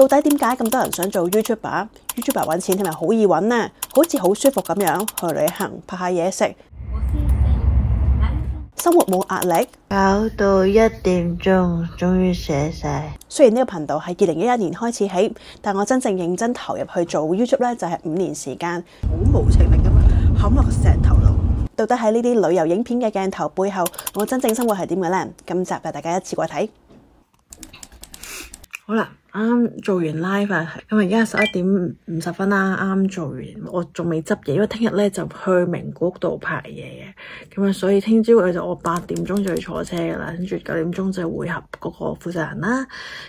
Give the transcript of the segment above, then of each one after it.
到底點解咁多人想做 YouTuber？YouTuber 揾錢係咪好易揾呢？好似好舒服咁樣去旅行拍下嘢食，生活冇壓力。搞到1點鐘，終於寫晒。雖然呢個頻道係2011年開始起，但我真正認真投入去做 YouTube 咧，就係5年時間，好無情力咁樣冚落個石頭度。到底喺呢啲旅遊影片嘅鏡頭背後，我真正生活係點嘅呢？今集就大家一次過睇。好啦，啱做完 live 啊，咁而家11點50分啦，啱做完，我仲未執嘢，因為聽日咧就去名古屋度拍嘢嘅，咁啊，所以聽朝我8點鐘就要坐車噶啦，跟住9點鐘就會合嗰個負責人啦，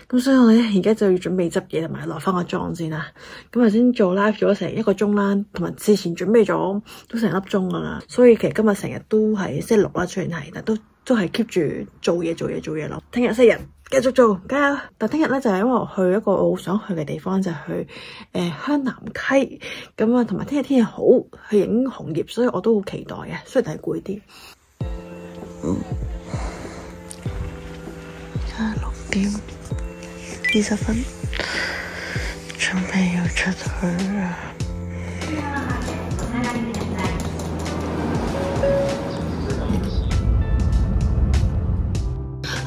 咁所以我咧而家就要準備執嘢同埋落翻個妝先啦，咁啊先做 live 做咗成1個鐘啦，同埋之前準備咗都成粒鐘噶啦，所以其實今日成日都係星期六啦，雖然係，但都係 keep 住做嘢咯，聽日星期日。繼續做，加油！但聽日咧就係因為我去一個我好想去嘅地方，就係去香南溪咁啊，同埋聽日天氣好，去影紅葉，所以我都好期待嘅。雖然係攰啲。而家6點20分，準備要出去啦。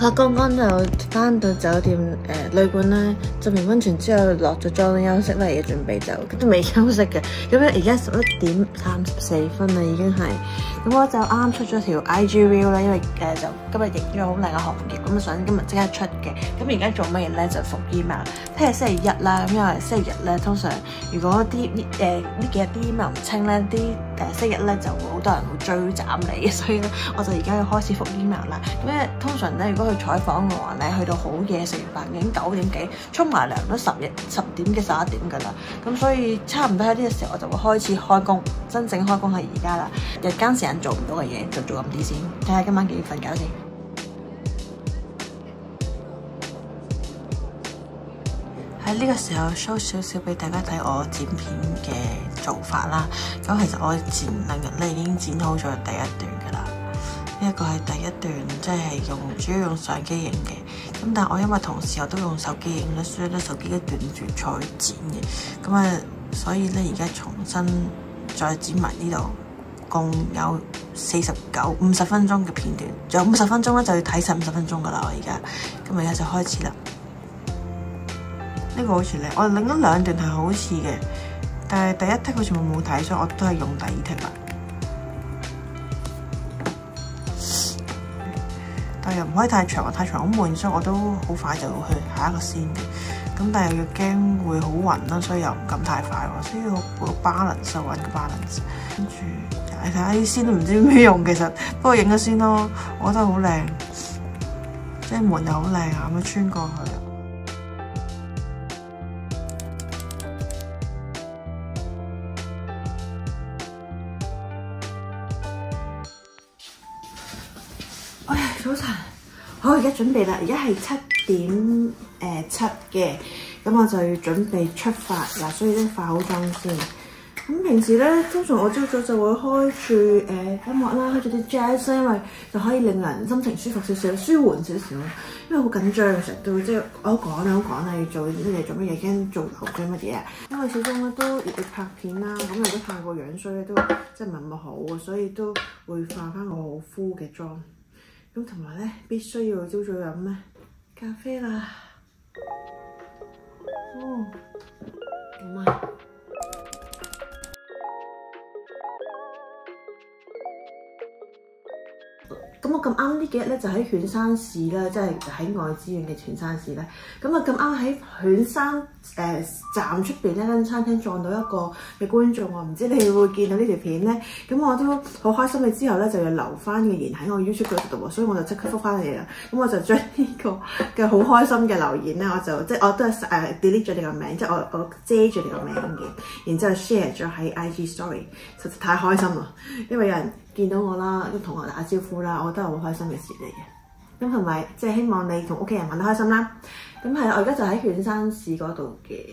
我剛剛就返到酒店旅館啦，浸完溫泉之後落咗妝休息啦，而家準備走，都未休息嘅。咁咧而家11點34分啦，已經係。咁我就啱出咗條 IG reel 啦，因為就今日影咗好靚嘅紅葉，咁想今日即刻出嘅。咁而家做乜嘢咧？就復 email。聽日星期1啦，咁因為星期日咧通常如果啲呢幾日啲 email 唔清咧，啲星期1咧就會好多人會追斬你，所以咧我就而家要開始復 email 啦。咁咧通常咧如果去採訪嘅話咧，去到好夜食完飯已經9點幾，沖埋涼都10點幾11點㗎啦。咁所以差唔多喺呢個時候我就會開始開工，真正開工係而家啦。日間時間做唔到嘅嘢就做咁啲先，睇下今晚幾點瞓覺先。喺呢個時候 show 少少俾大家睇我剪片嘅做法啦。咁其實我前2日咧已經剪好咗第1段㗎啦。呢一個係第1段，即係主要用相機影嘅。咁但係我因為同時我都用手機影咧，所以咧手機一段段再剪嘅。咁啊，所以咧而家重新再剪埋呢度，共有50分鐘嘅片段，仲有50分鐘咧就要睇晒50分鐘㗎啦。我而家咁而家就開始啦。呢個好似咧，我另一2段係好似嘅，但係第1 take 好似我冇睇，所以我都係用第2 take 啦。但係又唔可以太長，太長好悶，所以我都好快就會去下一個先嘅。咁但係又要驚會好暈啦，所以又唔敢太快喎，所以要個 balance，揾個 balance。跟住你睇下啲先都唔知咩用，其實不過影咗先咯，我覺得好靚，即係門又好靚啊，咁樣穿過去。早晨，好，而家準備啦，而家係7點7嘅，咁我就要準備出發啦，所以咧化好妝先。咁平時咧，通常我朝早就會開住音樂啦，開住啲 jazz， 因為就可以令人心情舒服少少，舒緩少少。因為好緊張，成日都即係我好趕啊，要做乜嘢做乜嘢，驚做漏咗乜嘢啊。因為始終咧都要拍片啦，咁如果太過樣衰咧都即係唔係咁好啊，所以都會化翻個好敷嘅妝。咁同埋咧，必須要朝早飲咩咖啡啦。咁啊！咁我咁啱呢幾日咧就喺犬山市啦，即係喺愛知縣嘅犬山市咧。咁啊咁啱喺犬山站出邊呢間餐廳撞到一個嘅觀眾喎，唔知你會見到呢條片咧？咁我都好開心嘅，之後咧就要留翻嘅言喺我 YouTube 嗰度喎，所以我就即刻覆翻你啦。咁我就將呢個嘅好開心嘅留言咧，我都係delete 咗你個名，即係我遮住你個名嘅，然之後 share 咗喺 IG Story， 實在太開心啦，因為有人見到我啦，都同我打招呼啦，我覺得係好開心嘅事嚟嘅。咁同埋即係希望你同屋企人玩得開心啦。咁係我而家就喺犬山市嗰度嘅，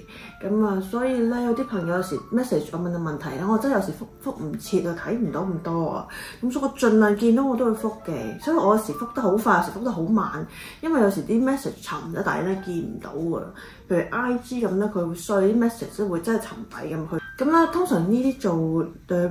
咁啊，所以咧有啲朋友有時 message 我問到問題咧，我真係有時覆唔切啊，睇唔到咁多啊，咁所以我盡量見到我都會覆嘅，所以我有時覆得好快，有時覆得好慢，因為有時啲 message 沉咗底咧見唔到啊，譬如 IG 咁咧，佢會衰啲 message 都會真係沉底咁去，咁咧通常呢啲做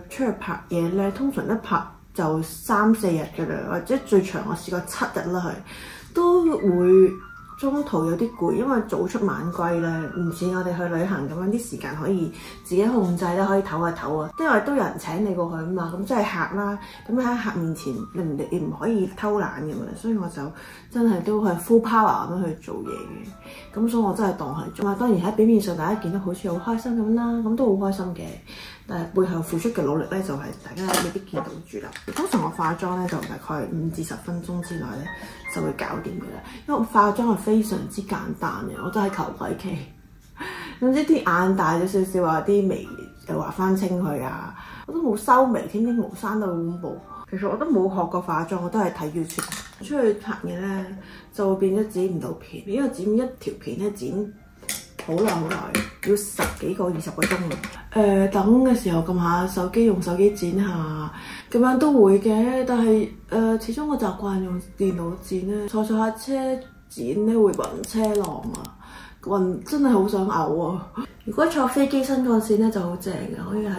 出去拍嘢咧，通常一拍就3-4日嘅啦，或者最長我試過7日啦，係都會。中途有啲攰，因為早出晚歸咧，唔似我哋去旅行咁樣啲時間可以自己控制咧，可以唞下唞啊。因為都有人請你過去啊嘛，咁即係客啦。咁喺客面前，你唔可以偷懶嘅嘛，所以我就真係都係 full power 咁樣去做嘢嘅。咁所以我真係當係做。當然喺表面上大家見到好似好開心咁啦，咁都好開心嘅。但係背後付出嘅努力咧，就係大家未必見到住啦。通常我化妝咧就大概5至10分鐘之內咧就會搞掂嘅啦。因為我化妝係非常之簡單嘅，我都係求鬼期。總之啲眼大咗少少啊，啲眉又畫翻清佢啊，我都冇修眉添，啲毛生到好恐怖。其實我都冇學過化妝，我都係睇 YouTube。出去拍嘢咧就會變咗剪唔到片，因為剪一條片咧剪好耐，要10幾個20個鐘啊！等嘅時候撳下手機，用手機剪下，咁樣都會嘅。但係始終我習慣用電腦剪咧，坐下車剪咧會暈車浪啊，暈真係好想嘔啊！如果坐飛機新幹線咧就好正嘅，可以係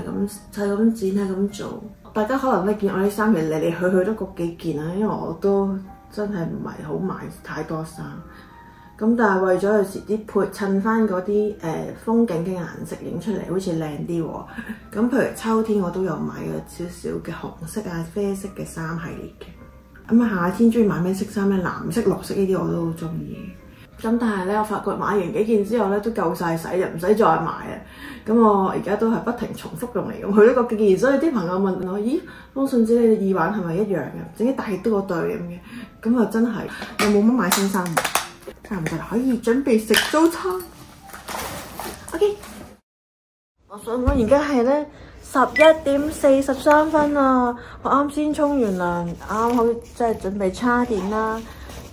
咁剪係咁做。大家可能咧見我啲衫嚟嚟去去都嗰幾件啦，因為我都真係唔係好買太多衫。咁但係為咗有時啲襯翻嗰啲風景嘅顏色影出嚟好似靚啲喎，咁譬如秋天我都有買咗少少嘅紅色啊啡色嘅衫系列嘅，咁夏天中意買咩色衫咧？藍色、綠色呢啲我都好中意。咁但係咧我發覺買完幾件之後咧都夠晒使，就唔使再買啊！咁我而家都係不停重複用嚟用去呢個幾件，所以啲朋友問我：咦，方信姐你嘅耳環係咪一樣嘅？整啲大多個對咁嘅，咁啊真係又冇乜買新衫。差唔多啦，可以準備食早餐。OK， 我想講而家係咧11:43分啊！我啱先沖完涼，啱好即係準備叉電啦。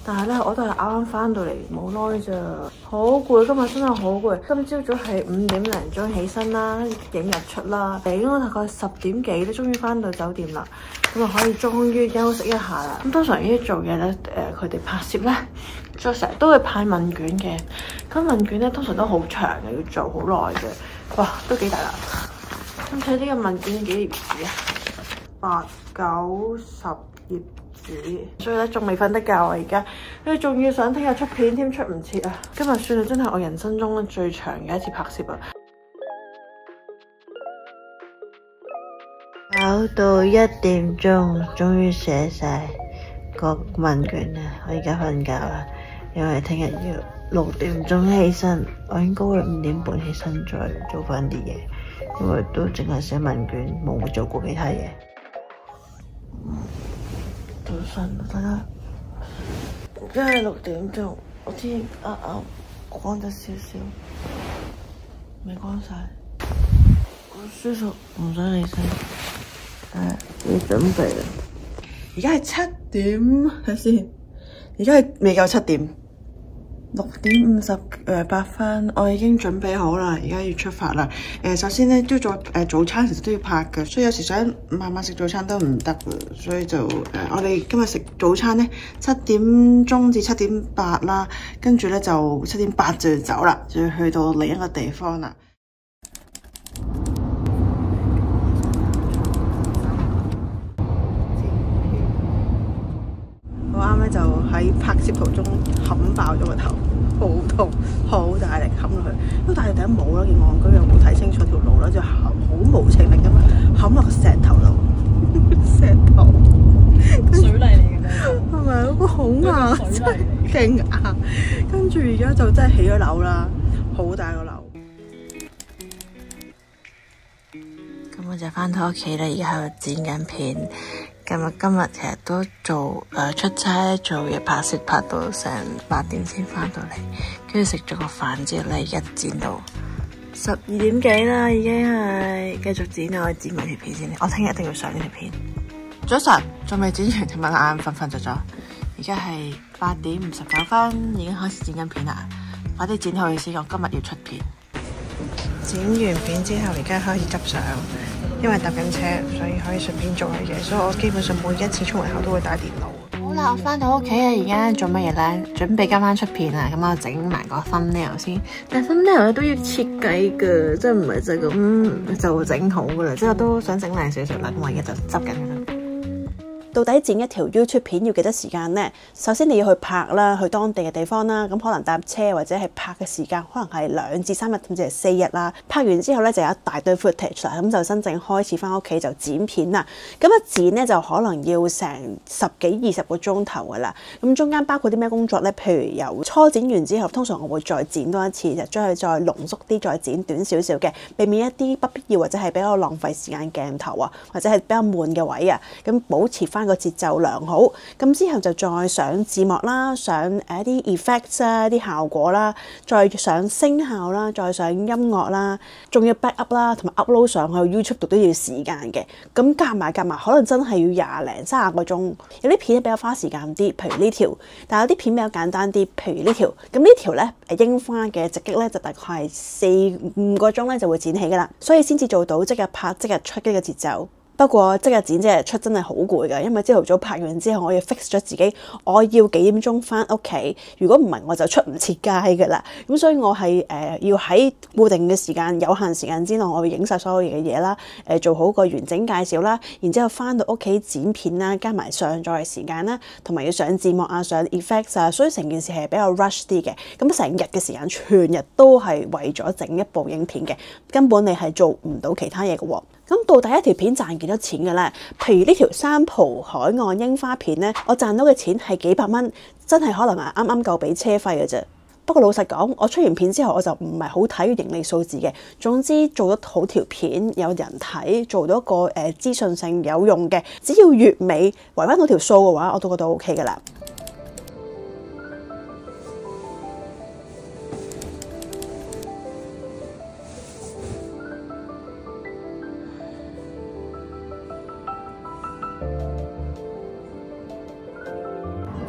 但係咧，我都係啱啱翻到嚟冇耐咋，好攰，今日真係好攰。今朝早係5點零鐘起身啦，影日出啦。俾我大概10點幾都終於翻到酒店啦，咁啊可以終於休息一下啦。咁通常呢啲做嘢咧，佢哋拍攝咧，就成日都會派問卷嘅。咁問卷咧通常都好長嘅，要做好耐嘅。哇，都幾大啦。咁睇呢個問卷幾頁紙啊？8、9、10頁。所以咧仲未瞓得覺啊！而家佢仲要想聽日出片添，出唔切啊！今日算係真係我人生中咧最長嘅一次拍攝啊！搞到1點鐘，終於寫晒個問卷啦！我而家瞓覺啦，因為聽日要6點鐘起身，我應該會5點半起身再做翻啲嘢，因為都淨係寫問卷，冇做過其他嘢。早晨，大家，而家係6點鐘，我天光咗少少，未光晒，好舒服，唔想起身，要準備啦。而家係7點，睇先，而家係未夠7點，6點58分，我已經準備好啦，而家要出發啦。首先咧都要做早餐，其實都要拍嘅，所以有時想慢慢食早餐都唔得嘅，所以就我哋今日食早餐咧7點鐘至7點8啦，跟住咧就7點8就要走啦，就要去到另一個地方啦。我啱咧就喺拍攝途中冚爆咗個頭，好痛，好大力冚落去。因為戴住頂帽啦，件戇居又冇睇清楚條路啦，就好無情力咁樣冚落個石頭度。石頭，水泥嚟嘅啫，係咪？嗰個好硬，真係勁硬。跟住而家就真係起咗樓啦，好大個樓。咁我就翻到屋企啦，而家喺度剪緊片。今日其實都做出差做嘢拍攝，拍到成8點先翻到嚟，跟住食咗個飯之後咧，一剪到12點幾啦，已經係繼續剪啊！我剪埋條片先，我聽日一定要上呢條片。早晨，仲未剪完，聽晚眼瞓着咗。而家係8點59分，已經開始剪緊片啦。快啲剪好佢先，我今日要出片。剪完片之後，而家開始執相，因為搭緊車，所以可以順便做下嘢。所以我基本上每一次出門口都會帶電腦。好啦，我翻到屋企啊，而家做乜嘢咧？準備今晚出片啊，咁我整埋個 thumbnail 先。但 thumbnail 咧都要設計㗎，即係唔係就咁就整好㗎啦。即係我都想整靚少少啦，咁我而家就執緊㗎啦。到底剪一條 YouTube 片要幾多時間呢？首先你要去拍啦，去當地嘅地方啦，咁可能搭車或者係拍嘅時間可能係2至3日甚至係4日啦。拍完之後咧就有一大堆 footage 啦，咁就真正開始翻屋企就剪片啦。咁一剪咧就可能要成10幾20個鐘頭噶啦。咁中間包括啲咩工作咧？譬如由初剪完之後，通常我會再剪多一次，就將佢再濃縮啲，再剪短少少嘅，避免一啲不必要或者係比較浪費時間鏡頭啊，或者係比較悶嘅位啊，咁保持翻個節奏良好。咁之後就再上字幕啦，上一啲 effects 啊，一啲效果啦，再上聲效啦，再上音樂啦，仲要 back up 啦，同埋 upload 上去 YouTube 度都要時間嘅。咁夾埋可能真係要20零30個鐘。有啲片比較花時間啲，譬如呢條，但有啲片比較簡單啲，譬如呢條。咁呢條咧櫻花嘅直擊咧就大概係4-5個鐘咧就會剪起噶啦，所以先至做到即日拍即日出嘅節奏。不過即日剪即日出真係好攰㗎，因為朝頭早拍完之後，我要 fix 咗自己，我要幾點鐘翻屋企。如果唔係，我就出唔切街㗎啦。咁所以我係要喺固定嘅時間、有限時間之內，我會影晒所有嘅嘢啦，做好個完整介紹啦，然之後翻到屋企剪片啦，加埋上載嘅時間啦，同埋要上字幕啊、上 effects 啊，所以成件事係比較 rush 啲嘅。咁成日嘅時間，全日都係為咗整一部影片嘅，根本你係做唔到其他嘢嘅喎。咁到底一條片賺幾多錢嘅咧？譬如呢條三浦海岸櫻花片咧，我賺到嘅錢係幾百蚊，真係可能係啱啱夠俾車費嘅啫。不過老實講，我出完片之後我就唔係好睇盈利數字嘅。總之做得好條片，有人睇，做到一個資訊性有用嘅，只要月尾圍翻到條數嘅話，我都覺得 OK 㗎啦。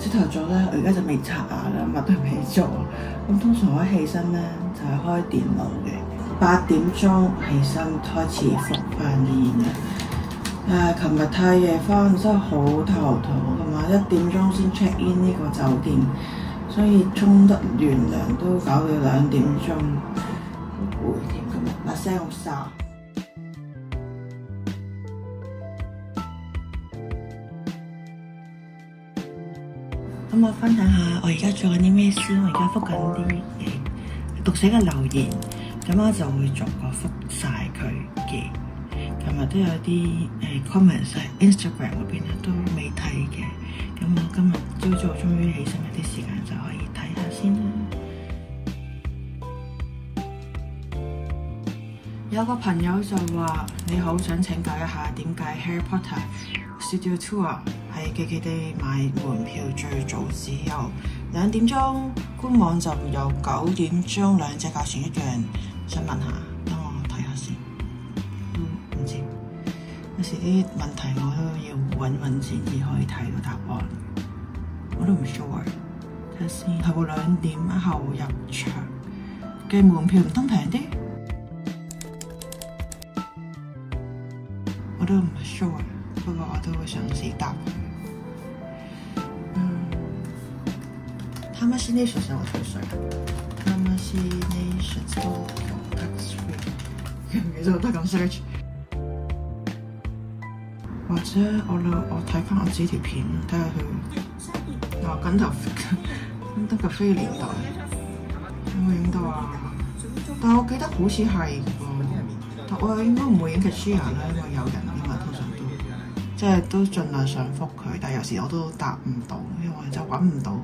朝頭早咧，我而家就未刷牙啦，乜都未做。咁通常我一起身咧就係開電腦嘅，8點鐘起身開始復翻煙。琴日太夜翻，真係好頭痛，同埋1點鐘先 check in 呢個酒店，所以沖得完涼都搞到2點鐘，好攰添。今日把聲好沙。咁我分享下我而家做緊啲咩先。我而家覆緊啲讀者嘅留言，咁我就會逐個覆晒佢嘅。琴日都有啲comments 喺 Instagram 嗰邊都未睇嘅，咁我今日朝早終於起身，有啲時間就可以睇下先啦。有個朋友就話：你好，想請教一下點解 Harry Potter Studio Tour 係寄寄地買門票最早只有2點鐘，官網就有9點鐘，兩隻價錢一樣。想問下，等我睇下先。唔知有時啲問題我都要揾先至可以睇到答案，我都唔 sure。睇下先，係喎，2點後入場嘅門票唔通平啲？我都唔係 sure， 不過我都會嘗試答。How much nations 我退稅？How much nations 都有 tax free？ 唔記得我都咁 search。或者我睇翻我自己條片，睇下佢緊頭飛年代有冇影到啊？但我記得好似係但我應該唔會影 Kashia 啦，因為有人㗎嘛，通常都即係都盡量想覆佢，但係有時我都答唔到，因為我就揾唔到，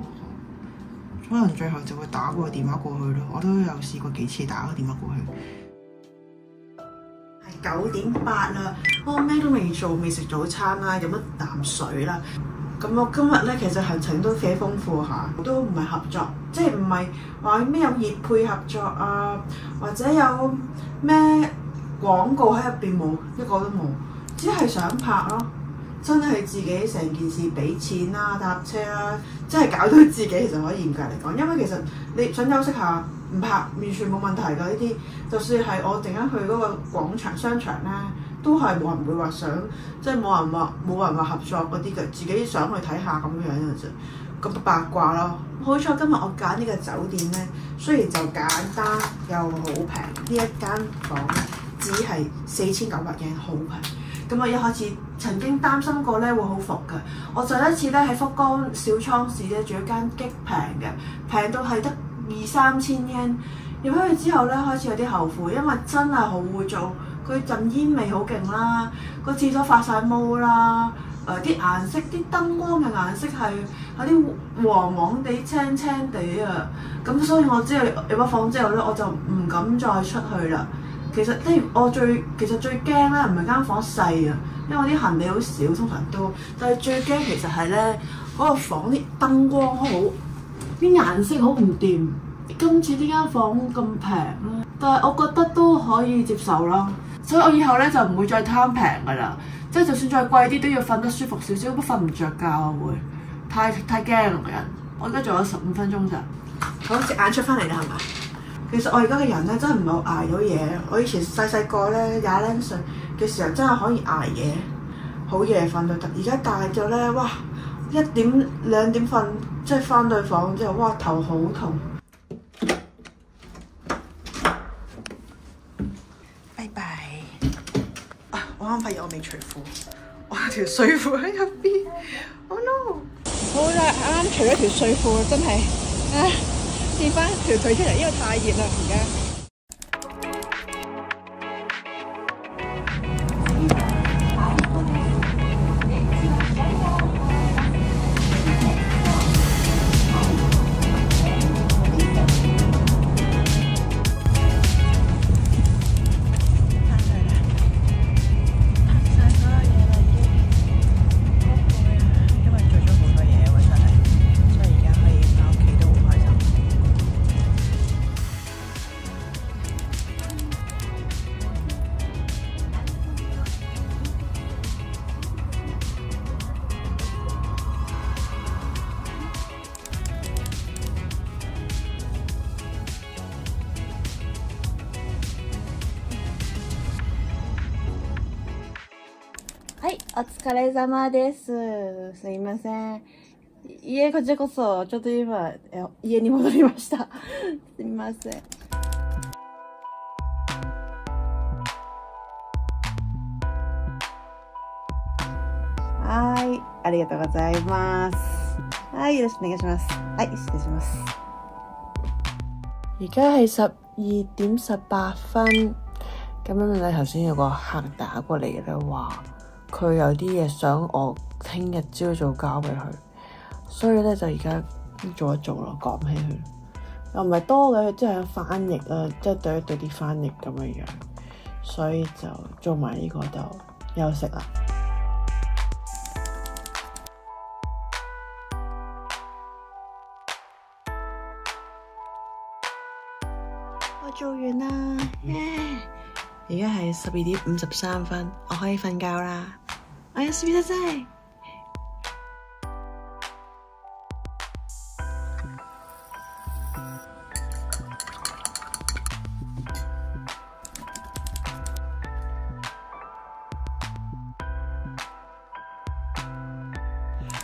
可能最後就會打個電話過去咯。我都有試過幾次打個電話過去。係9點8啦，我咩都未做，未食早餐啦，飲一啖水啦。咁我今日咧其實行程都幾豐富下，都唔係合作，即係唔係話咩有業配合作啊，或者有咩廣告喺入邊，冇一個都冇，只係想拍咯，真係自己成件事俾錢啦、搭車啦，真係搞到自己其實可以嚴格嚟講，因為其實你想休息下唔拍完全冇問題㗎呢啲，就算係我突然間去嗰個廣場商場咧，都係冇人會話想，即係冇人話合作嗰啲嘅，自己想去睇下咁樣嘅啫。咁八卦咯，好彩今日我揀呢個酒店咧，雖然就簡單又好平，呢一間房只係4900yen，好平。咁我一開始曾經擔心過咧會好伏嘅，我上一次咧喺福岡小倉市咧住一間極平嘅，平到係得2-3千yen。入咗去之後咧開始有啲後悔，因為真係好污糟，佢陣煙味好勁啦，個廁所發晒毛啦。啲顏色，啲燈光嘅顏色係有啲黃黃地、青青地啊，咁所以我之後入咗房之後咧，我就唔敢再出去啦。其實最驚咧，唔係間房細啊，因為啲行李好少，通常都，但係最驚其實係咧嗰個房啲燈光好，啲顏色好唔掂。今次呢間房咁平啦，但係我覺得都可以接受啦，所以我以後咧就唔會再貪平㗎啦。即係就算再貴啲都要瞓得舒服少少，都瞓唔着覺啊會，太驚啦個人。我而家做咗15分鐘咋，好隻眼出翻嚟啦係嘛？其實我而家嘅人咧真係唔係好捱到嘢。我以前細個咧20零歲嘅時候真係可以捱夜，好夜瞓都得。而家大咗咧，哇1點2點瞓，即係翻到房之後，哇頭好痛。拜拜。我啱發現我未除褲，我有條睡褲喺入邊。Oh no！ 好啦，啱除咗條睡褲，真係墊翻條腿出嚟，因為太熱啦而家。はい、お疲れ様です。すいません。こちらこそ、ちょっと今、家に戻りました。すみません。はい、ありがとうございます。はい、よろしくお願いします。はい、失礼します。而家係12點18分，咁樣咧頭先有個客打過嚟咧話，佢有啲嘢想我聽日朝早交俾佢，所以咧就而家做一做咯，講起佢又唔係多嘅，即係翻譯啦，即係對一對啲翻譯咁嘅樣，所以就做埋呢個就休息啦。我做完啦，而家係12點53分，我可以瞓覺啦。我要睡得滯。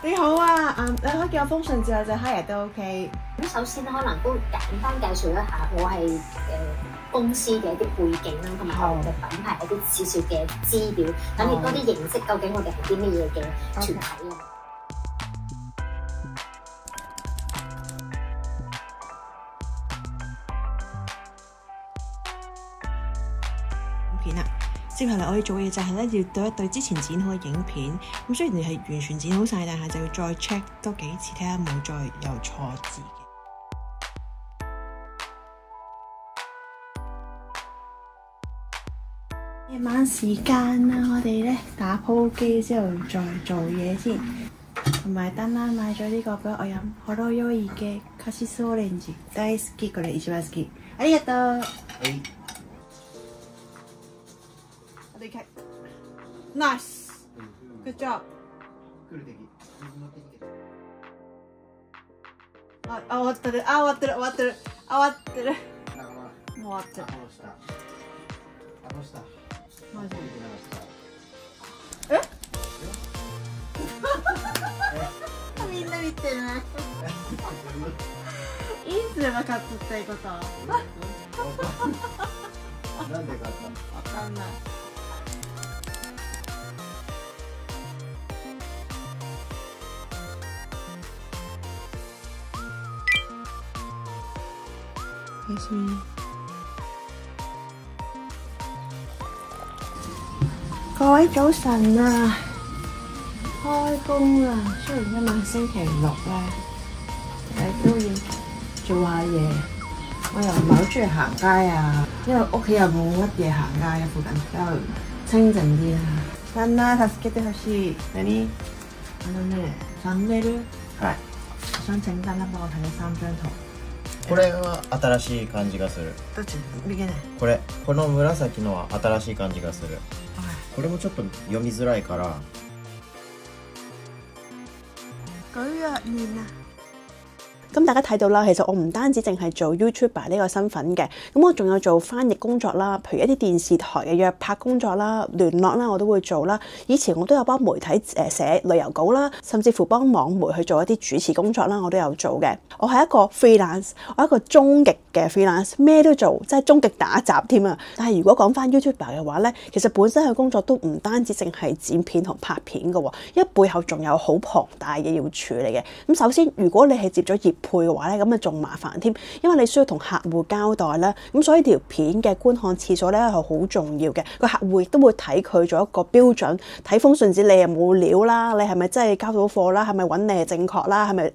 你好啊，你可以叫我封信之後就嗨日都 OK。咁首先咧，可能都簡單介紹一下，我係公司嘅一啲背景啦，同埋我哋嘅品牌一啲少少嘅資料，等你多啲認識究竟我哋係啲乜嘢嘅團體啊。片啦，接下嚟我要做嘅嘢就係咧，要對一對之前剪好嘅影片。咁雖然你係完全剪好晒，但係就要再 check 多幾次，睇下冇再有錯字嘅。夜晚時間啦，我哋咧打鋪機之後再做嘢先。同埋丹丹買咗呢個俾我飲，ほろ酔い嘅カシスオレンジ，大好き，これ一番好き。ありがとう。Nice. Good job. クル的水の的あ、終わってる、あ、終わってる、終わってる、あ、終わってる。仲間もう終わってる。あの下マジみんな見てるね。いつで分かったっていうことわなんでかあったかんない。おやすみ。各位早晨啊！開工啦，雖然今晚星期六咧，但係都要做下嘢。我又唔係好中意行街啊，因為屋企又冇乜嘢行街，附近比較清靜啲啦。旦那助けてほしい。何？チャンネル？はい。想請旦那幫我睇咗3張圖。これは新しい感じがする。どっち？右ね。この紫のは新しい感じがする。これもちょっと読みづらいから。咁大家睇到啦，其實我唔單止淨係做 YouTuber 呢個身份嘅，咁我仲有做翻譯工作啦，譬如一啲電視台嘅約拍工作啦、聯絡啦，我都會做啦。以前我都有幫媒體寫旅遊稿啦，甚至乎幫網媒去做一啲主持工作啦，我都有做嘅。我係一個 freelance， 我係一個終極嘅 freelance， 咩都做，即係終極打雜添啊！但係如果講翻 YouTuber 嘅話咧，其實本身嘅工作都唔單止淨係剪片同拍片嘅喎，因為背後仲有好龐大嘅要處理嘅。咁首先，如果你係接咗業配嘅話咧，咁啊仲麻煩添，因為你需要同客戶交代啦。咁所以條片嘅觀看次數咧係好重要嘅，個客戶亦都會睇佢做一個標準，睇封信紙你有冇料啦，你係咪真係交到貨啦，係咪揾你係正確啦，係咪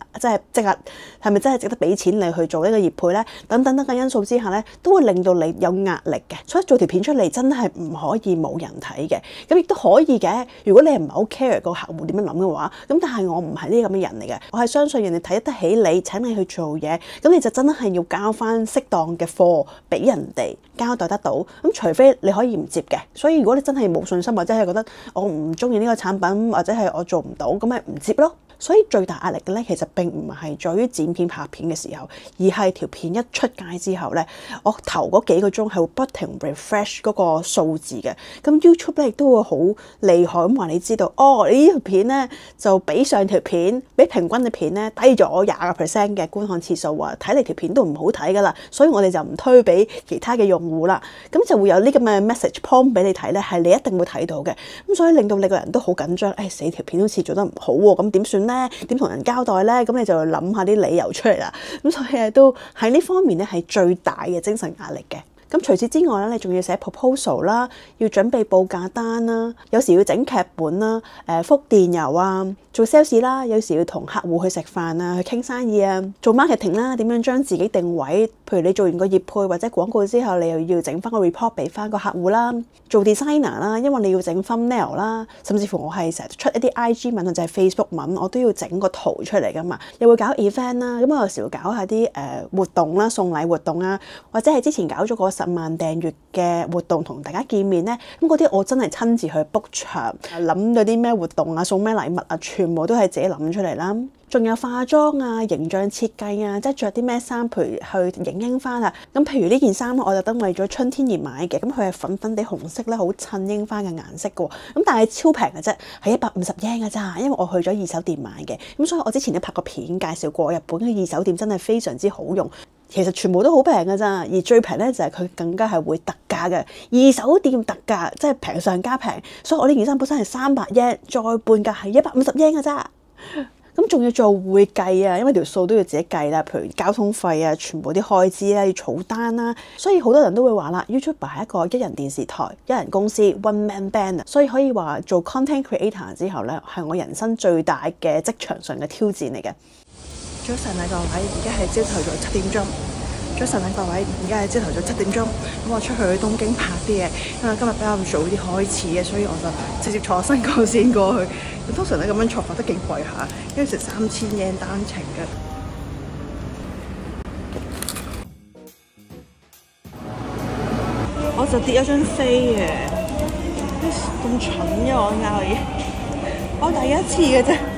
真係值得俾錢你去做呢個業配咧？等等嘅因素之下咧，都會令到你有壓力嘅。所以做條片出嚟真係唔可以冇人睇嘅。咁亦都可以嘅，如果你係唔係好 care 個客戶點樣諗嘅話，咁但係我唔係呢啲咁嘅人嚟嘅，我係相信人哋睇得起你，請你去做嘢，咁你就真係要交翻適當嘅貨俾人哋交代得到。咁除非你可以唔接嘅，所以如果你真係冇信心或者係覺得我唔中意呢個產品或者係我做唔到，咁咪唔接咯。所以最大壓力嘅咧，其實並唔係在於剪片拍片嘅時候，而係條片一出街之後咧，我頭嗰幾個鐘係會不停 refresh 嗰個數字嘅。咁 YouTube 咧亦都會好厲害咁話你知道，哦，你呢條片咧就比上條片，比平均嘅片咧低咗20% 嘅觀看次數啊！睇嚟條片都唔好睇噶啦，所以我哋就唔推俾其他嘅用戶啦。咁就會有呢咁嘅 message prompt 俾你睇咧，係你一定會睇到嘅。咁所以令到你個人都好緊張，死條片好似做得唔好喎，咁點算咧？點同人交代咧？咁你就要諗下啲理由出嚟啦。咁所以都喺呢方面咧係最大嘅精神壓力嘅。咁除此之外咧，你仲要寫 proposal 啦，要準備報價單啦，有時要整劇本啦，覆電郵啊，做 sales 啦，有時要同客戶去食飯啊，去傾生意啊，做 marketing 啦，點樣將自己定位？譬如你做完個業配或者廣告之後，你又要整翻個 report 俾翻個客戶啦，做 designer 啦，因為你要整 thumbnail 啦，甚至乎我係成日出一啲 IG 文或者係 Facebook 文，我都要整個圖出嚟噶嘛，又會搞 event 啦，咁我有時會搞下啲活動啦，送禮活動啊，或者係之前搞咗個10萬訂閱嘅活動同大家見面咧，咁嗰啲我真係親自去 book 場，諗到啲咩活動啊，送咩禮物啊，全部都係自己諗出嚟啦。仲有化妝啊、形象設計啊，即係着啲咩衫，譬如去影櫻花啊。咁譬如呢件衫我特登為咗春天而買嘅，咁佢係粉粉地紅色咧，好襯櫻花嘅顏色嘅喎。咁但係超平嘅啫，係150 yen 嘅咋，因為我去咗二手店買嘅。咁所以我之前都拍過片介紹過，日本嘅二手店真係非常之好用。其實全部都好平嘅咋，而最平咧就係佢更加係會特價嘅。二手店特價，即係平上加平。所以我呢件衫本身係300 yen，再半價係150 yen 嘅咋。咁仲要做會計啊，因為條數都要自己計啦，譬如交通費啊，全部啲開支啦，要儲單啦。所以好多人都會話啦 ，YouTuber 係一個一人電視台、一人公司 one man band 啊。所以可以話做 content creator 之後咧，係我人生最大嘅職場上嘅挑戰嚟嘅。早晨啊各位，而家係朝頭早7點鐘。早晨啊各位，而家係朝頭早7點鐘。咁我出去東京拍啲嘢，因為今日比較早啲開始嘅，所以我就直接坐新幹線過去。咁通常咧咁樣坐法都幾貴下，因為成3000 yen 單程嘅。我就跌咗張飛嘅，咁蠢嘅我拗嘢，我第一次嘅啫。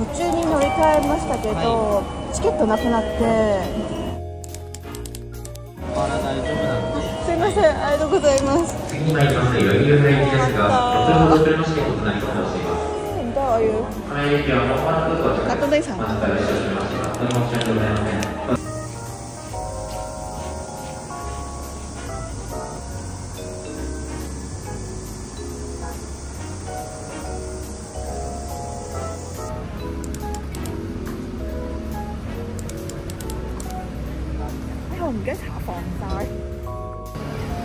途中に乗り換えましたけど、チケットなくなって。まだ大丈夫なんです。すいません、ありがとうございます。次に参ります余裕フライ行きですが、6分ほど遅れましてお隣となっています。唔得，我要。花江駅はもう間もなく到着搭公です。車。本日はご視聴しまして誠に申し訳ございません。我唔記得搽防曬。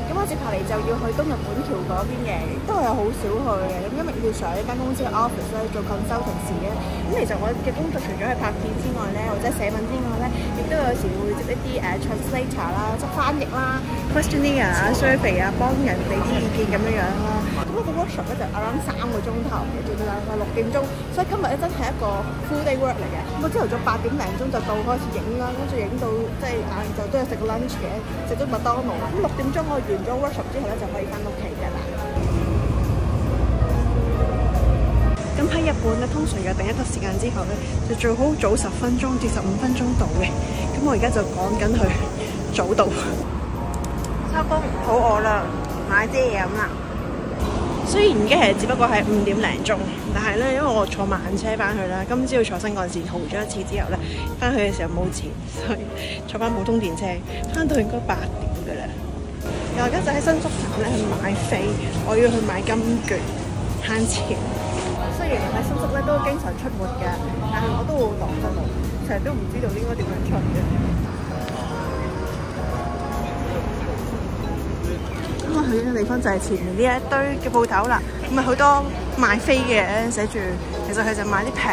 咁我接下嚟就要去東日本橋嗰邊嘅，都係好少去嘅。咁因為要上一間公司嘅 office 咧做 consultancy 嘅。咁其實我嘅工作除咗係拍片之外咧，或者寫文之外咧，亦都有時會接一啲translator 啦，即係翻譯啦、questionnaire 啊、survey 啊，幫人哋啲意見咁樣啦。咁我個 workshop 咧就 around 3個鐘頭嘅，做到大概6點鐘，所以今日咧真係一個 full day work 嚟嘅。咁我朝頭早8點零鐘就到開始影啦，跟住影到即係晏晝都有食個 lunch 嘅，食咗麥當勞。咁6點鐘我完咗 workshop 之後咧就可以翻屋企㗎啦。咁喺日本咧，通常約定一個時間之後咧，就最好早10分鐘至15分鐘到嘅。咁我而家就趕緊去早到。收工，肚餓啦，買啲嘢飲啦。雖然而家係只不過係5點零鐘，但係咧，因為我坐慢車翻去啦，今朝坐新幹線豪咗一次之後咧，翻去嘅時候冇錢，所以坐翻普通電車，翻到應該8點㗎啦。我而家就喺新宿站咧去買飛，我要去買金券慳錢。雖然喺新宿咧都經常出沒嘅，但係我都會蕩失路，成日都唔知道應該點樣出嘅。咁我去嘅地方就係前面呢一堆嘅鋪頭啦，咁啊好多賣飛嘅，寫住其實佢就買啲平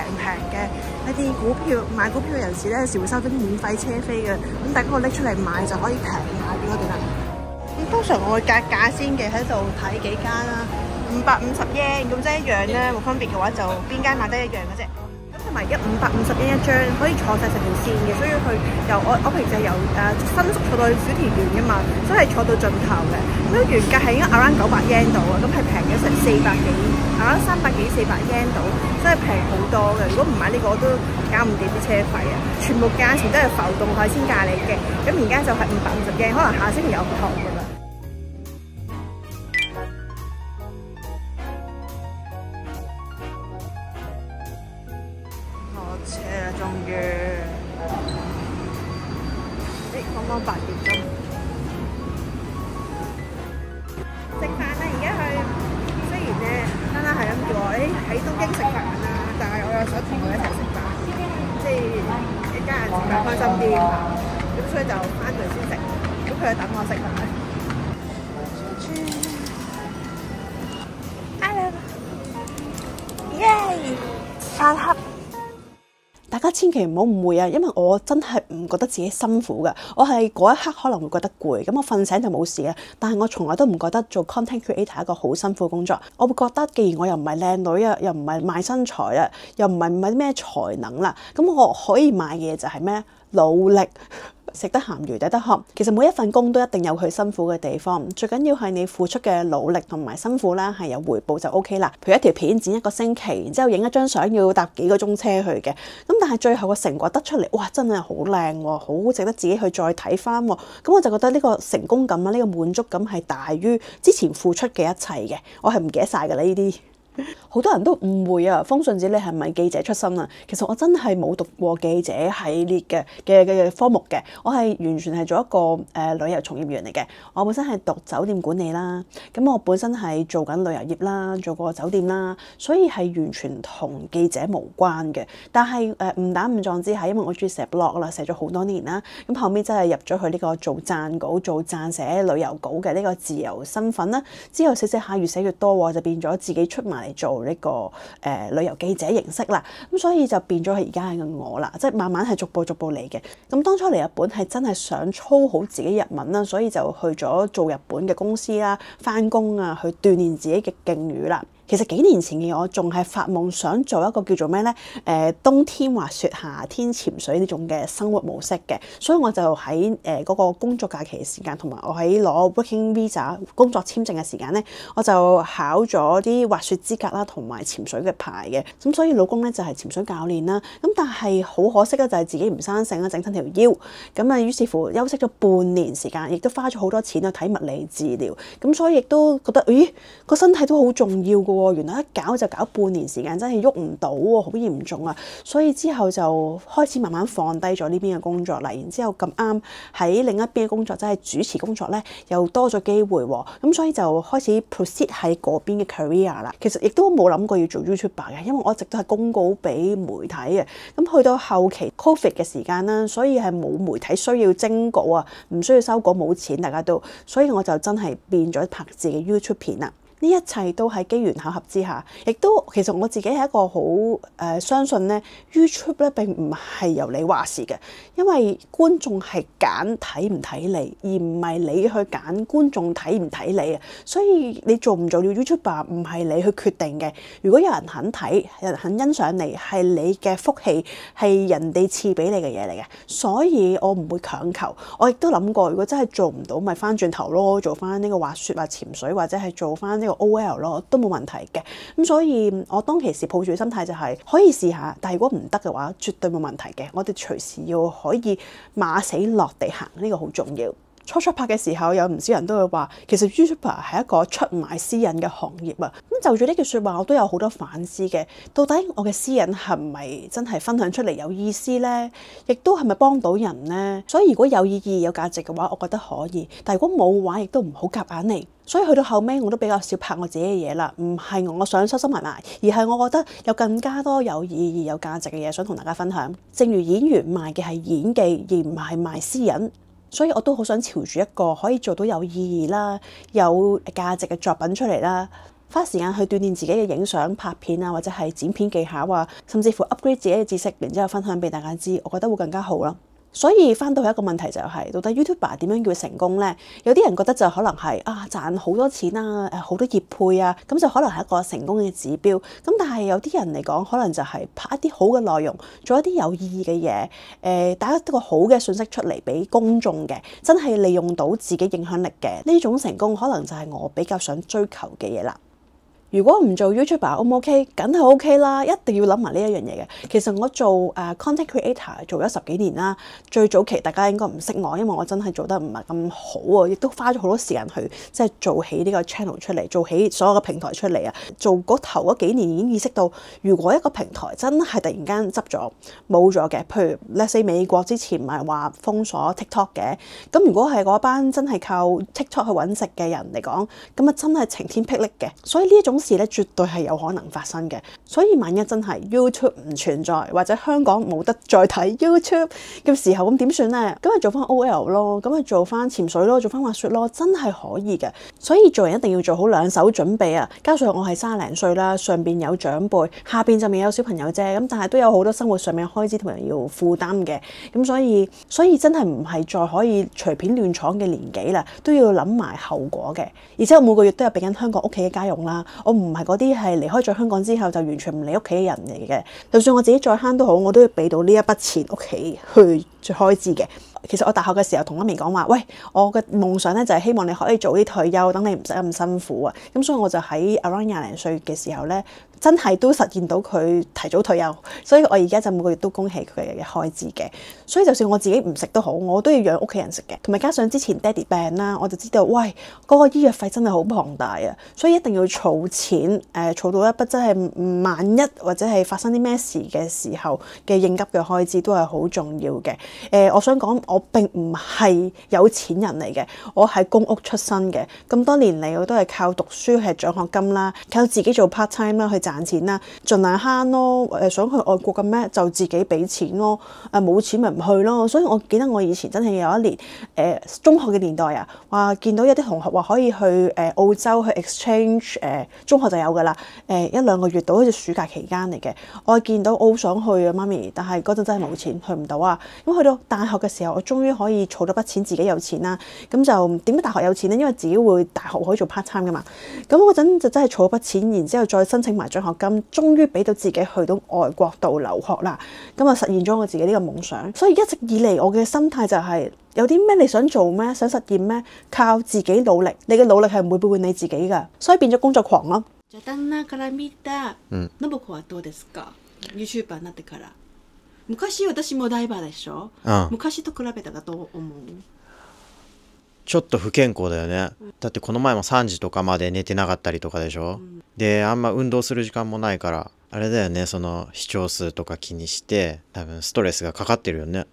嘅一啲股票，買股票嘅人士咧有時會收啲免費車飛嘅，咁大家我拎出嚟買就可以平買俾我哋啦。咁通常我會格價先嘅，喺度睇幾間啦，550 yen， 咁即係一樣咧，冇分別嘅話就邊間買得一樣嘅啫。咁同埋而家550 yen 一張，可以坐晒成條線嘅，所以去由我平時係由新宿坐到去小田園嘅嘛，所以係坐到盡頭嘅。咁原價係應該 around 900 yen 度啊，咁係平咗成400幾，around 300幾400 yen 度，真係平好多嘅。如果唔買呢個我都搞唔掂啲車費啊，全部價錢都係浮動海鮮價嚟嘅。咁而家就係550 yen，可能下星期有唔同㗎啦。車啦，終於！剛剛8點鐘。食飯啦，而家去。雖然咧，丹丹係諗住我喺東京食飯啦，但係我又想同佢一齊食飯，即係一家人食飯開心啲。咁所以就翻嚟先食。咁佢就等我食飯。Hello， 耶！飯盒。大家千祈唔好誤會啊，因為我真係唔覺得自己辛苦嘅，我係嗰一刻可能會覺得攰，咁我瞓醒就冇事嘅。但係我從來都唔覺得做 content creator 係一個好辛苦嘅工作。我會覺得，既然我又唔係靚女啊，又唔係賣身材啊，又唔係咩才能啦，咁我可以賣嘅嘢就係咩？努力。食得鹹魚抵得渴，其實每一份工都一定有佢辛苦嘅地方，最緊要係你付出嘅努力同埋辛苦啦，係有回報就 OK 啦。譬如一條片剪1個星期，然之後影一張相要搭幾個鐘車去嘅，咁但係最後個成果得出嚟，哇真係好靚喎，好值得自己去再睇翻喎。咁我就覺得呢個成功感啦，呢個滿足感係大於之前付出嘅一切嘅，我係唔記得晒㗎啦呢啲。好多人都誤會啊，風信子你係咪記者出身啊？其實我真係冇讀過記者系列嘅科目嘅，我係完全係做一個旅遊從業員嚟嘅。我本身係讀酒店管理啦，咁我本身係做緊旅遊業啦，做過酒店啦，所以係完全同記者無關嘅。但係誤打誤撞之下，因為我中意寫 blog 啦，寫咗好多年啦，咁後尾真係入咗去呢個做撰稿、做撰寫旅遊稿嘅呢個自由身份啦。之後寫下越寫越多，就變咗自己出埋嚟做呢個旅遊記者形式啦，咁所以就變咗係而家嘅我啦，即係慢慢係逐步嚟嘅。咁當初嚟日本係真係想操好自己日文啦，所以就去咗做日本嘅公司啦，返工啊，去鍛鍊自己嘅敬語啦。其實幾年前嘅我仲係發夢想做一個叫做咩呢？冬天滑雪、夏天潛水呢種嘅生活模式嘅，所以我就喺嗰個工作假期嘅時間，同埋我喺攞 Working Visa 工作簽證嘅時間呢，我就考咗啲滑雪資格啦，同埋潛水嘅牌嘅。咁所以老公呢就係潛水教練啦。咁但係好可惜咧，就係自己唔生性啦，整親條腰。咁啊，於是乎休息咗半年時間，亦都花咗好多錢去睇物理治療。咁所以亦都覺得，咦，個身體都好重要㗎喎。原來一搞就搞半年時間，真係喐唔到喎，好嚴重啊！所以之後就開始慢慢放低咗呢邊嘅工作啦。然之後咁啱喺另一邊嘅工作，即係主持工作咧，又多咗機會喎。咁所以就開始 proceed 喺嗰邊嘅 career 啦。其實亦都冇諗過要做 YouTuber 嘅，因為我一直都係公告俾媒體嘅。咁去到後期 Covid 嘅時間啦，所以係冇媒體需要徵稿啊，唔需要收稿，冇錢大家都，所以我就真係變咗拍自己 YouTube 片啦。呢一切都係機緣巧合之下，亦都其實我自己係一個好相信咧 YouTube 咧並唔係由你話事嘅，因為觀眾係揀睇唔睇你，而唔係你去揀觀眾睇唔睇你啊。所以你做唔做了 YouTuber 唔係你去決定嘅。如果有人肯睇，有人肯欣賞你，係你嘅福氣，係人哋賜俾你嘅嘢嚟嘅。所以我唔會強求。我亦都諗過，如果真係做唔到，咪翻轉頭咯，做翻呢個滑雪或潛水，或者係做翻呢個OL 咯，都冇問題嘅。咁所以我當其時抱住嘅心態就係可以試下，但係如果唔得嘅話，絕對冇問題嘅。我哋隨時要可以馬死落地行，呢個好重要。初拍嘅時候，有唔少人都會話，其實 YouTuber 係一個出賣私隱嘅行業啊。咁就住呢句説話，我都有好多反思嘅。到底我嘅私隱係咪真係分享出嚟有意思呢？亦都係咪幫到人呢？所以如果有意義、有價值嘅話，我覺得可以。但係如果冇嘅話，亦都唔好夾硬嚟。所以去到後尾，我都比較少拍我自己嘅嘢啦。唔係我想收收埋埋，而係我覺得有更加多有意義、有價值嘅嘢想同大家分享。正如演員賣嘅係演技，而唔係賣私隱。所以我都好想朝住一個可以做到有意義啦、有價值嘅作品出嚟啦，花時間去鍛鍊自己嘅影相、拍片啊，或者係剪片技巧啊，甚至乎 upgrade 自己嘅知識，然之後分享俾大家知，我覺得會更加好啦。所以翻到一個問題就係，到底 YouTuber 點樣叫成功呢？有啲人覺得就可能係賺好多錢啊，好多業配啊，咁就可能係一個成功嘅指標。咁但係有啲人嚟講，可能就係拍一啲好嘅內容，做一啲有意義嘅嘢，打一個好嘅信息出嚟俾公眾嘅，真係利用到自己影響力嘅呢種成功，可能就係我比較想追求嘅嘢啦。如果唔做 YouTuber，O 唔 OK？梗係 OK 啦，一定要諗埋呢一樣嘢嘅。其實我做content creator 做咗10幾年啦，最早期大家應該唔識我，因為我真係做得唔係咁好啊，亦都花咗好多時間去即係做起呢個 channel 出嚟，做起所有嘅平台出嚟啊。做嗰頭嗰幾年已經意識到，如果一個平台真係突然間執咗冇咗嘅，譬如 let's say 美國之前唔係話封鎖 TikTok 嘅，咁如果係嗰班真係靠 TikTok 去揾食嘅人嚟講，咁啊真係晴天霹靂嘅。所以呢一種事咧，絕對係有可能發生嘅。所以萬一真係 YouTube 唔存在，或者香港冇得再睇 YouTube 嘅時候，咁點算呢？咁咪做翻 OL 咯，咁咪做翻潛水咯，做翻滑雪咯，真係可以嘅。所以做人一定要做好兩手準備啊！加上我係30零歲啦，上邊有長輩，下邊就未有小朋友啫。咁但係都有好多生活上面開支同埋要負擔嘅。咁所以真係唔係再可以隨便亂闖嘅年紀啦，都要諗埋後果嘅。而且我每個月都有俾緊香港屋企嘅家用啦，我唔係嗰啲係離開咗香港之後就完全唔理屋企嘅人嚟嘅。就算我自己再慳都好，我都要俾到呢一筆錢屋企去開支嘅。其實我大學嘅時候同媽咪講話，喂，我嘅夢想咧就係希望你可以早啲退休，等你唔使咁辛苦啊。咁所以我就喺 around 20零歲嘅時候咧，真係都實現到佢提早退休。所以我而家就每個月都恭喜佢嘅開支嘅。所以就算我自己唔食都好，我都要養屋企人食嘅。同埋加上之前爹哋病啦，我就知道，喂，嗰個醫藥費真係好龐大啊。所以一定要儲錢，儲到一筆真係萬一或者係發生啲咩事嘅時候嘅應急嘅開支都係好重要嘅。我想講，我並唔係有錢人嚟嘅，我係公屋出身嘅。咁多年嚟我都係靠讀書係獎學金啦，靠自己做 part time 啦去賺錢啦，盡量慳咯。想去外國嘅咩就自己俾錢咯。冇錢咪唔去咯。所以我記得我以前真係有一年中學嘅年代啊，話見到有啲同學話可以去澳洲去 exchange， 中學就有㗎啦。1-2個月到，好似暑假期間嚟嘅。我見到我好想去啊，媽咪，但係嗰陣真係冇錢去唔到啊。咁去到大學嘅時候，我我終於可以儲到筆錢，自己有錢啦。咁就點解大學有錢咧？因為自己會大學可以做 part time 噶嘛。咁嗰陣就真係儲咗筆錢，然之後再申請埋獎學金，終於俾到自己去到外國度留學啦。咁啊實現咗我自己呢個夢想。所以一直以嚟我嘅心態就係、有啲咩你想做咩？想實現咩？靠自己努力，你嘅努力係唔會背叛你自己㗎。所以變咗工作狂咯。じゃあ旦那から見た信子はどうですか？ YouTuber になってから。昔私もダイバーでしょ。昔と比べたらどう思う？ちょっと不健康だよね。だってこの前も3時とかまで寝てなかったりとかでしょ。であんま運動する時間もないからあれだよね、その視聴数とか気にして多分ストレスがかかってるよね。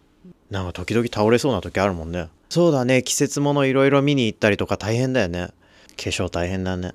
なんか時々倒れそうな時あるもんね。そうだね、季節ものいろいろ見に行ったりとか大変だよね。化粧大変だね。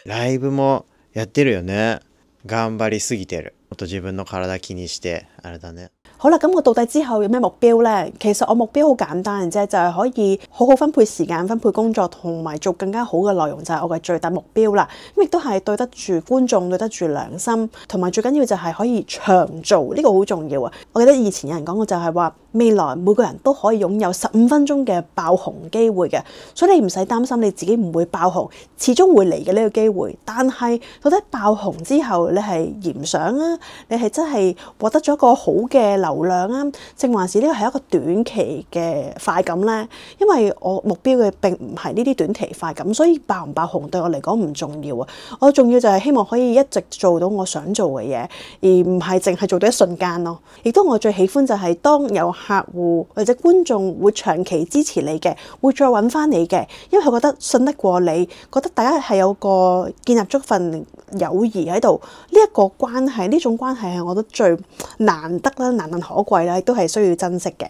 ライブもやってるよね。頑張りすぎてる。もっと自分の體気にしてあれだね。好啦，咁我到底之後有咩目標呢？其實我目標好簡單嘅啫，就係可以好好分配時間、分配工作，同埋做更加好嘅內容，就係我嘅最大目標啦。咁亦都係對得住觀眾、對得住良心，同埋最緊要就係可以長做，呢個好重要啊！我記得以前有人講過就係話，未來每個人都可以擁有15分鐘嘅爆紅機會嘅，所以你唔使擔心你自己唔會爆紅，始終會嚟嘅呢個機會。但係到底爆紅之後，你係嫌想啊？你係真係獲得咗一個好嘅流量啊，正還是呢個係一個短期嘅快感呢？因為我目標嘅並唔係呢啲短期快感，所以爆唔爆紅對我嚟講唔重要啊！我重要就係希望可以一直做到我想做嘅嘢，而唔係淨係做到一瞬間咯。亦都我最喜歡就係當有客戶或者觀眾會長期支持你嘅，會再揾翻你嘅，因為佢覺得信得過你，覺得大家係有個建立咗份友誼喺度，呢一個關係，呢種關係係我覺得最難得啦，難能可貴啦，亦都係需要珍惜嘅。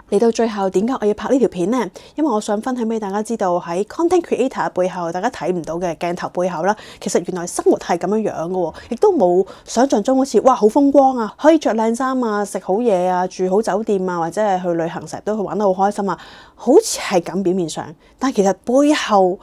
嚟到最後，點解我要拍呢條片呢？因為我想分享俾大家知道喺 content creator 背後，大家睇唔到嘅鏡頭背後啦，其實原來生活係咁樣樣嘅喎，亦都冇想像中好似哇好風光啊，可以着靚衫啊，食好嘢啊，住好酒店啊，或者係去旅行成日都去玩得好開心啊，好似係咁表面上，但其實背後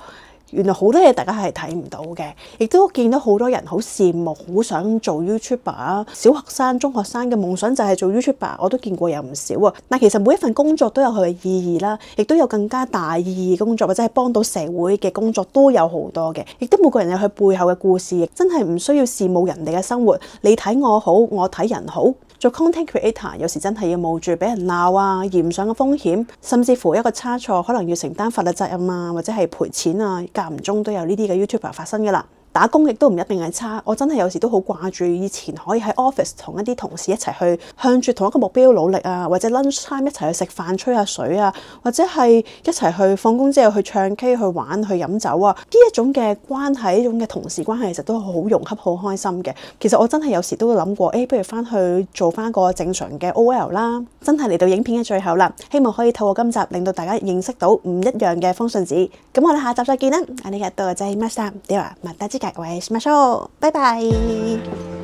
原來好多嘢大家係睇唔到嘅，亦都見到好多人好羨慕，好想做 YouTuber 啊！小學生、中學生嘅夢想就係做 YouTuber， 我都見過有唔少啊。但其實每一份工作都有佢嘅意義啦，亦都有更加大意義嘅工作，或者係幫到社會嘅工作都有好多嘅，亦都每個人有佢背後嘅故事，亦真係唔需要羨慕人哋嘅生活。你睇我好，我睇人好。做 content creator 有時真係要冒住俾人鬧啊、嫌上嘅風險，甚至乎一個差錯可能要承擔法律責任啊，或者係賠錢啊，間唔中都有呢啲嘅 YouTuber 發生㗎啦。打工亦都唔一定係差，我真係有時都好掛住以前可以喺 office 同一啲同事一齊去向住同一個目標努力啊，或者 lunch time 一齊去食飯吹下水啊，或者係一齊去放工之後去唱 K 去玩去飲酒啊，呢一種嘅關係，呢種嘅同事關係其實都好融洽好開心嘅。其實我真係有時都諗過，不如翻去做翻個正常嘅 OL 啦。真係嚟到影片嘅最後啦，希望可以透過今集令到大家認識到唔一樣嘅風信子。咁我哋下集再見啦。ありがとうございました。ではまた次回お会いしましょう。拜拜。